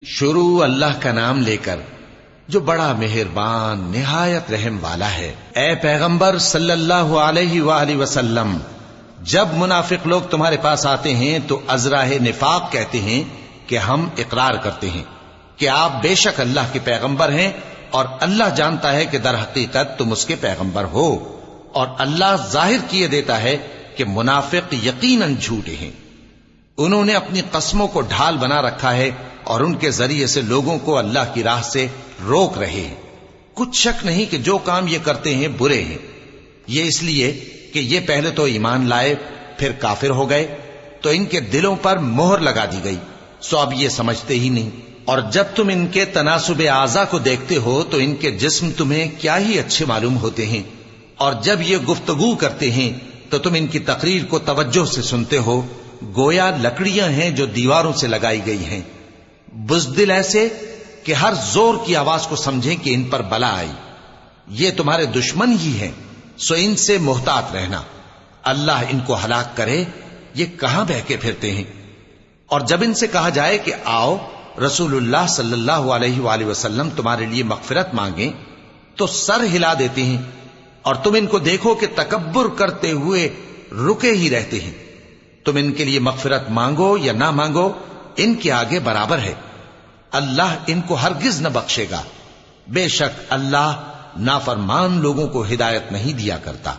شروع اللہ کا نام لے کر جو بڑا مہربان نہایت رحم والا ہے۔ اے پیغمبر صلی اللہ علیہ وآلہ وسلم، جب منافق لوگ تمہارے پاس آتے ہیں تو ازراہ نفاق کہتے ہیں کہ ہم اقرار کرتے ہیں کہ آپ بے شک اللہ کے پیغمبر ہیں، اور اللہ جانتا ہے کہ در حقیقت تم اس کے پیغمبر ہو، اور اللہ ظاہر کیے دیتا ہے کہ منافق یقیناً جھوٹے ہیں۔ انہوں نے اپنی قسموں کو ڈھال بنا رکھا ہے اور ان کے ذریعے سے لوگوں کو اللہ کی راہ سے روک رہے ہیں۔ کچھ شک نہیں کہ جو کام یہ کرتے ہیں برے ہیں، یہ اس لیے کہ یہ پہلے تو ایمان لائے پھر کافر ہو گئے، تو ان کے دلوں پر مہر لگا دی گئی، سو اب یہ سمجھتے ہی نہیں۔ اور جب تم ان کے تناسب اعضاء کو دیکھتے ہو تو ان کے جسم تمہیں کیا ہی اچھے معلوم ہوتے ہیں، اور جب یہ گفتگو کرتے ہیں تو تم ان کی تقریر کو توجہ سے سنتے ہو، گویا لکڑیاں ہیں جو دیواروں سے لگائی گئی ہیں، بزدل ایسے کہ ہر زور کی آواز کو سمجھیں کہ ان پر بلا آئی۔ یہ تمہارے دشمن ہی ہیں، سو ان سے محتاط رہنا، اللہ ان کو ہلاک کرے، یہ کہاں بہکے پھرتے ہیں۔ اور جب ان سے کہا جائے کہ آؤ رسول اللہ صلی اللہ علیہ وآلہ وسلم تمہارے لیے مغفرت مانگیں، تو سر ہلا دیتے ہیں، اور تم ان کو دیکھو کہ تکبر کرتے ہوئے رکے ہی رہتے ہیں۔ تم ان کے لیے مغفرت مانگو یا نہ مانگو، ان کے آگے برابر ہے، اللہ ان کو ہرگز نہ بخشے گا، بے شک اللہ نافرمان لوگوں کو ہدایت نہیں دیا کرتا۔